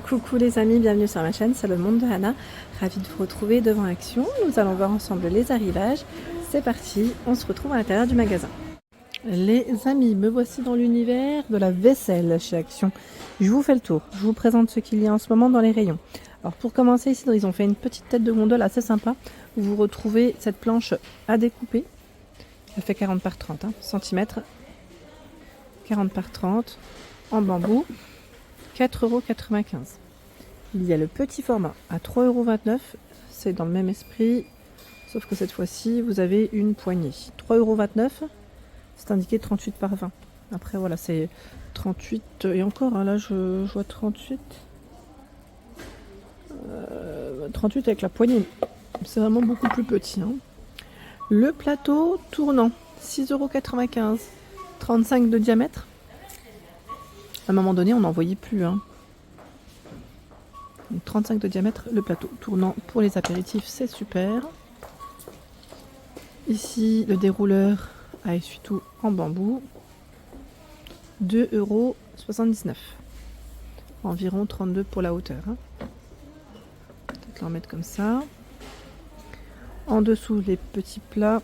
Coucou les amis, bienvenue sur ma chaîne, c'est le monde de Hannah. Ravie de vous retrouver devant Action. Nous allons voir ensemble les arrivages. C'est parti, on se retrouve à l'intérieur du magasin. Les amis, me voici dans l'univers de la vaisselle chez Action. Je vous fais le tour, je vous présente ce qu'il y a en ce moment dans les rayons. Alors pour commencer ici, ils ont fait une petite tête de gondole assez sympa. Où vous retrouvez cette planche à découper. Elle fait 40 par 30 cm. 40 par 30 en bambou. 4,95 €. Il y a le petit format à 3,29 €. C'est dans le même esprit, sauf que cette fois-ci, vous avez une poignée. 3,29 €. C'est indiqué 38 par 20. Après, voilà, c'est 38. Et encore, là, je vois 38. 38 avec la poignée. C'est vraiment beaucoup plus petit. Le plateau tournant, 6,95 €. 35 de diamètre. À un moment donné, on n'en voyait plus. Donc 35 de diamètre, le plateau tournant pour les apéritifs, c'est super. Ici, le dérouleur à essuie-tout en bambou, 2,79 €. Environ 32 pour la hauteur. Peut-être l'en mettre comme ça. En dessous, les petits plats,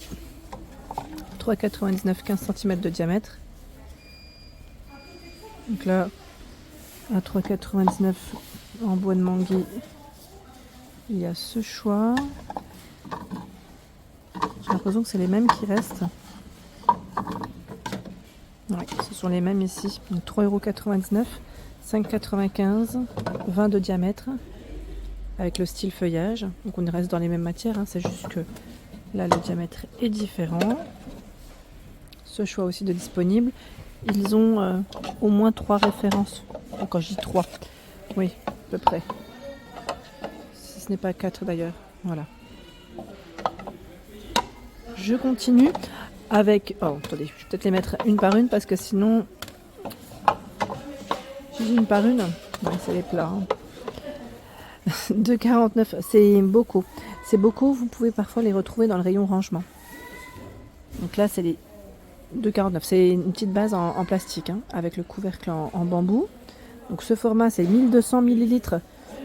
3,99 €, 15 cm de diamètre. Donc là, à 3,99 € en bois de manguier, il y a ce choix. J'ai l'impression que c'est les mêmes qui restent. Oui, ce sont les mêmes ici. 3,99 €, 5,95 €, 20 de diamètre, avec le style feuillage. Donc on reste dans les mêmes matières, c'est juste que là le diamètre est différent. Ce choix aussi de disponible. Ils ont au moins 3 références. Donc, quand je dis 3, oui, à peu près. Si ce n'est pas 4 d'ailleurs. Voilà. Je continue avec... Oh, attendez, je vais peut-être les mettre une par une parce que sinon... Je dis une par une. Ouais, c'est les plats. 2,49 €. C'est beaucoup. C'est beaucoup. Vous pouvez parfois les retrouver dans le rayon rangement. Donc là, c'est les... 2,49 €. C'est une petite base en plastique avec le couvercle en bambou. Donc ce format c'est 1200 ml.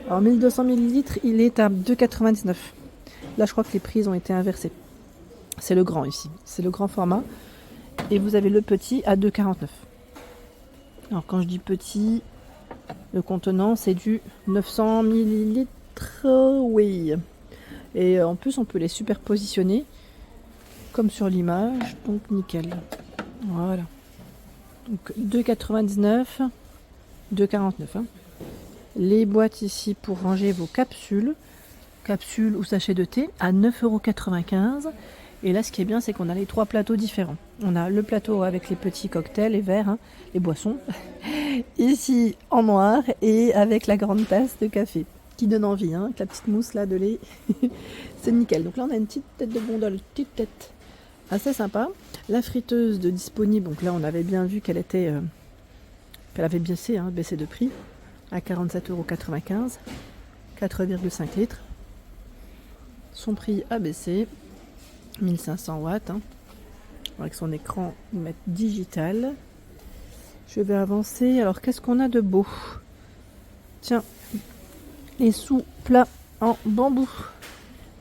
Alors 1200 ml il est à 2,99 €. Là je crois que les prix ont été inversés. C'est le grand ici. C'est le grand format. Et vous avez le petit à 2,49 €. Alors quand je dis petit, le contenant c'est du 900 ml. Oui. Et en plus on peut les superpositionner. Comme sur l'image, donc nickel. Voilà. Donc 2,99 €, 2,49 €. Les boîtes ici pour ranger vos capsules ou sachets de thé à 9,95 €. Et là, ce qui est bien, c'est qu'on a les 3 plateaux différents. On a le plateau avec les petits cocktails, les verres, les boissons. Ici en noir et avec la grande tasse de café qui donne envie, avec la petite mousse là de lait. C'est nickel. Donc là, on a une petite tête de gondole, petite tête. Assez sympa. La friteuse de disponible, donc là on avait bien vu qu'elle était qu'elle avait baissé de prix à 47,95 €, 4,5 litres. Son prix a baissé, 1500 watts, avec son écran digital. Je vais avancer. Alors qu'est-ce qu'on a de beau? Tiens, les sous-plats en bambou,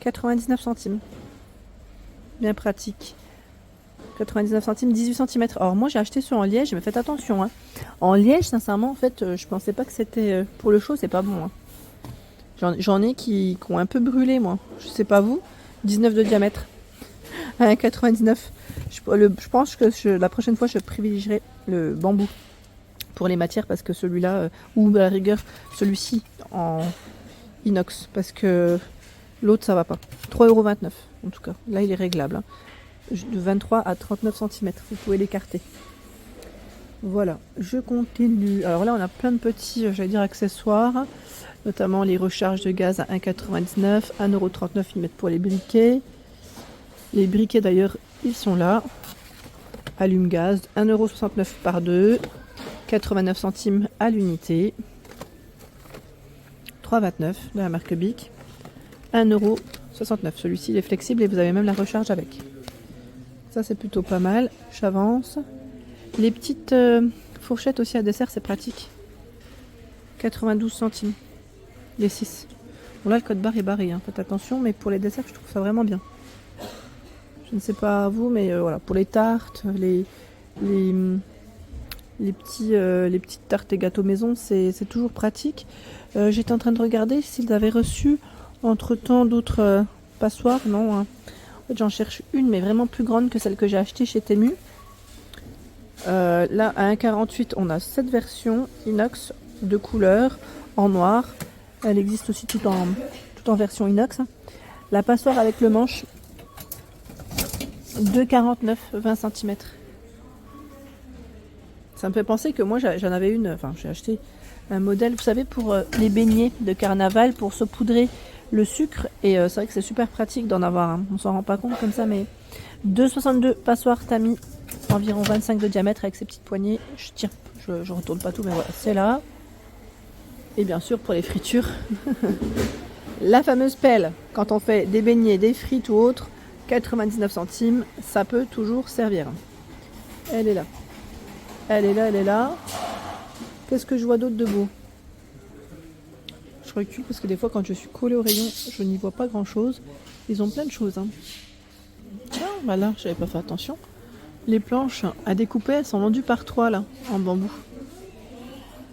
99 centimes. Bien pratique. 99 centimes, 18 cm. Alors moi j'ai acheté ceux en liège, mais faites attention. En liège, sincèrement, en fait, je pensais pas que c'était... pour le chaud, c'est pas bon. J'en ai qui ont un peu brûlé, moi. Je sais pas vous. 19 de diamètre. 99. Je pense que la prochaine fois, je privilégierai le bambou pour les matières, parce que celui-là, ou à la rigueur, celui-ci en inox, parce que l'autre, ça va pas. 3,29 € en tout cas. Là, il est réglable. De 23 à 39 cm. Vous pouvez l'écarter. Voilà, je continue. Alors là, on a plein de petits, accessoires. Notamment les recharges de gaz à 1,99 €, 1,39 € ils mettent pour les briquets. Les briquets d'ailleurs, ils sont là. Allume-gaz, 1,69 € par 2. 89 centimes à l'unité. 3,29 € de la marque Bic. 1,69 €. Celui-ci il est flexible et vous avez même la recharge avec. Ça c'est plutôt pas mal. J'avance. Les petites fourchettes aussi à dessert, c'est pratique. 92 centimes. les 6. Bon là le code barre est barré, hein. Faites attention, mais pour les desserts je trouve ça vraiment bien. Je ne sais pas vous, mais voilà, pour les tartes, les petites tartes et gâteaux maison, c'est toujours pratique. J'étais en train de regarder s'ils avaient reçu entre temps d'autres passoires. Non, hein. En fait, j'en cherche une, mais vraiment plus grande que celle que j'ai achetée chez Temu. Là, à 1,48, on a cette version inox de couleur en noir. Elle existe aussi tout en version inox. La passoire avec le manche, 2,49, 20 cm. Ça me fait penser que moi j'en avais une, enfin j'ai acheté un modèle, vous savez, pour les beignets de carnaval, pour saupoudrer le sucre. Et c'est vrai que c'est super pratique d'en avoir, hein. On s'en rend pas compte comme ça, mais 2,62 passoire tamis, environ 25 de diamètre avec ses petites poignées. Je retourne pas tout, mais voilà, c'est là. Et bien sûr pour les fritures, la fameuse pelle, quand on fait des beignets, des frites ou autres, 99 centimes, ça peut toujours servir. Elle est là. Elle est là, elle est là. Qu'est-ce que je vois d'autre de beau? Je recule parce que des fois quand je suis collée au rayon, je n'y vois pas grand chose. Ils ont plein de choses, hein. Tiens, voilà, j'avais pas fait attention. Les planches à découper, elles sont vendues par 3 là, en bambou.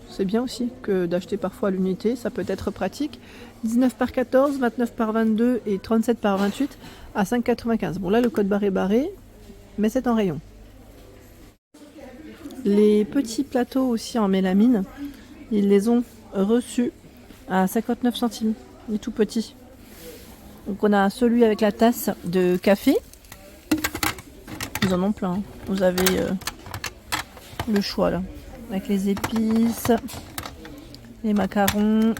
C'est bien aussi que d'acheter parfois à l'unité, ça peut être pratique. 19 par 14, 29 par 22 et 37 par 28 à 5,95. Bon là le code barre est barré, mais c'est en rayon. Les petits plateaux aussi en mélamine, ils les ont reçus à 59 centimes, les tout petits. Donc on a celui avec la tasse de café. Ils en ont plein, hein. Vous avez le choix là, avec les épices, les macarons.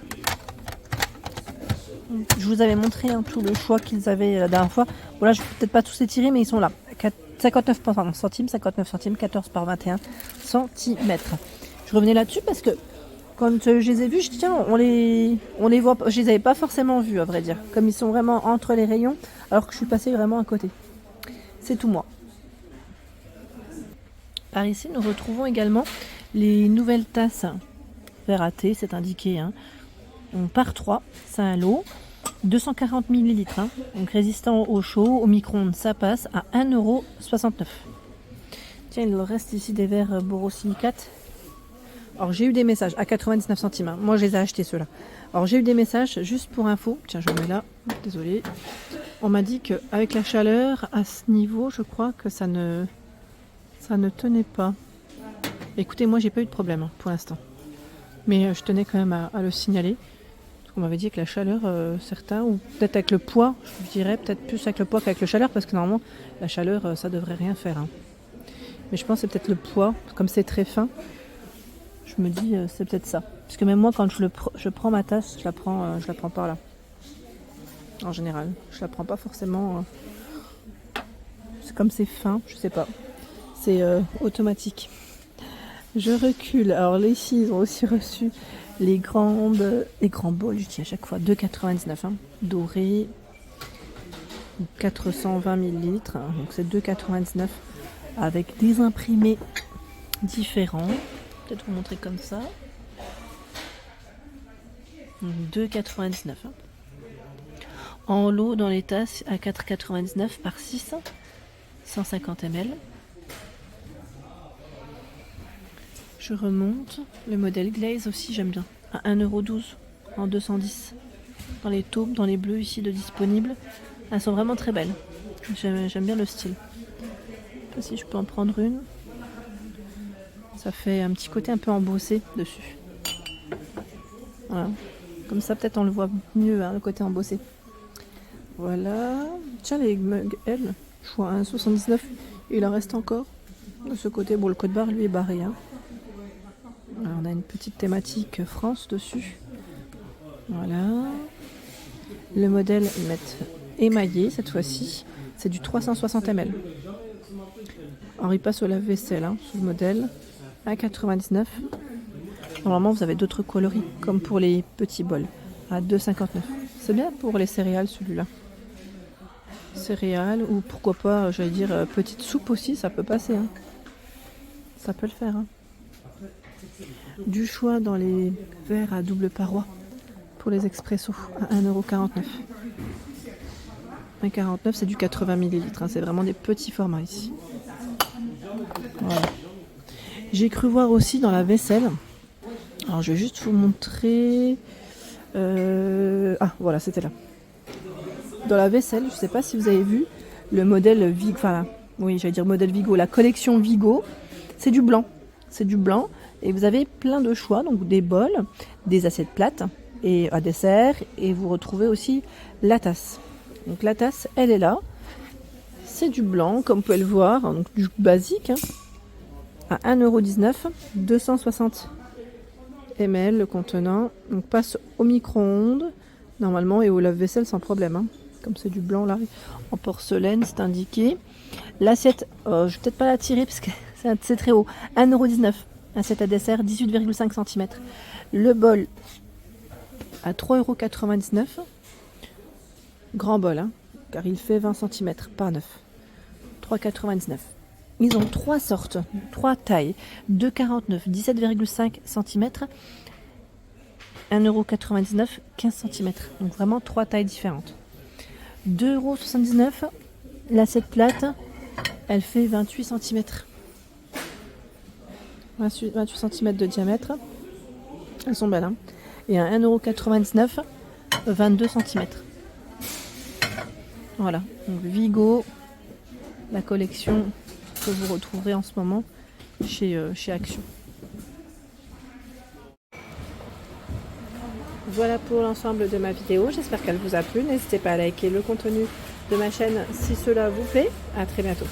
Je vous avais montré, hein, tout le choix qu'ils avaient la dernière fois. Bon là je peux peut-être pas tous les tirer, mais ils sont là. 59 centimes, 59 centimes, 14 par 21 centimètres. Je revenais là-dessus parce que quand je les ai vus, je dis tiens, on les voit pas. Je les avais pas forcément vus, à vrai dire. Comme ils sont vraiment entre les rayons, alors que je suis passée vraiment à côté. C'est tout moi. Par ici, nous retrouvons également les nouvelles tasses verre à thé, c'est indiqué, hein. On par 3, c'est un lot. 240 ml, hein, donc résistant au chaud, au micro-ondes, ça passe à 1,69 €. Tiens, il reste ici des verres borosilicate. Alors j'ai eu des messages à 99 centimes, hein. Moi je les ai achetés ceux-là. Alors j'ai eu des messages juste pour info. Tiens, je le mets là, désolé. On m'a dit qu'avec la chaleur, à ce niveau, je crois que ça ne tenait pas. Écoutez, moi j'ai pas eu de problème, hein, pour l'instant. Mais je tenais quand même à le signaler. On m'avait dit que la chaleur, certains, ou peut-être avec le poids, je dirais peut-être plus avec le poids qu'avec le chaleur, parce que normalement, la chaleur, ça devrait rien faire, hein. Mais je pense que c'est peut-être le poids, comme c'est très fin, je me dis, c'est peut-être ça. Parce que même moi, quand je prends ma tasse, je la prends par là. En général, je la prends pas forcément. C'est comme c'est fin, je sais pas. C'est automatique. Je recule. Alors les filles, ils ont aussi reçu les grands bols, je dis à chaque fois, 2,99 €, hein, dorés, 420 ml, hein, donc c'est 2,99 € avec des imprimés différents. Peut-être vous montrer comme ça. 2,99 €, hein. En lot dans les tasses à 4,99 € par 6, 150 ml. Je remonte. Le modèle Glaze aussi, j'aime bien. À 1,12 € en 210. Dans les taupes, dans les bleus ici de disponibles. Elles sont vraiment très belles. J'aime bien le style. Je sais pas si je peux en prendre une. Ça fait un petit côté un peu embossé dessus. Voilà. Comme ça, peut-être on le voit mieux, hein, le côté embossé. Voilà. Tiens, les mugs, elles, je vois 1,79 €. Il en reste encore. De ce côté, bon, le code barre, lui, est barré, hein. Alors, on a une petite thématique France dessus. Voilà. Le modèle, ils mettent émaillé cette fois-ci. C'est du 360 ml. Alors, il passe au lave-vaisselle, hein, sur le modèle. 1,99 €. Normalement, vous avez d'autres coloris, comme pour les petits bols, à 2,59 €. C'est bien pour les céréales, celui-là. Céréales, ou pourquoi pas, j'allais dire, petite soupe aussi, ça peut passer, hein. Ça peut le faire, hein. Du choix dans les verres à double paroi pour les expressos à 1,49 €. 1,49 €, c'est du 80 ml. Hein. C'est vraiment des petits formats ici. Voilà. J'ai cru voir aussi dans la vaisselle. Alors je vais juste vous montrer. Ah voilà, c'était là. Dans la vaisselle, je ne sais pas si vous avez vu le modèle Vigo. Enfin là, oui, j'allais dire modèle Vigo. La collection Vigo, c'est du blanc. C'est du blanc. Et vous avez plein de choix. Donc des bols, des assiettes plates et à dessert. Et vous retrouvez aussi la tasse. Donc la tasse, elle est là. C'est du blanc, comme vous pouvez le voir. Donc du basique. Hein. À 1,19 €, 260 ml le contenant. Donc passe au micro-ondes normalement et au lave-vaisselle sans problème. Hein. Comme c'est du blanc là, en porcelaine, c'est indiqué. L'assiette, je vais peut-être pas la tirer parce que c'est très haut. 1,19 €. Assiette à dessert, 18,5 cm. Le bol à 3,99 €. Grand bol, hein, car il fait 20 cm, pas 9. 3,99 €. Ils ont 3 sortes, 3 tailles, 2,49 €, 17,5 cm, 1,99 €, 15 cm. Donc vraiment 3 tailles différentes. 2,79 €, l'assiette plate, elle fait 28 cm. 28 cm de diamètre. Elles sont belles. Hein. Et à 1,99 €, 22 cm. Voilà, donc Vigo, la collection que vous retrouverez en ce moment chez Action. Voilà pour l'ensemble de ma vidéo, j'espère qu'elle vous a plu. N'hésitez pas à liker le contenu de ma chaîne si cela vous plaît. À très bientôt.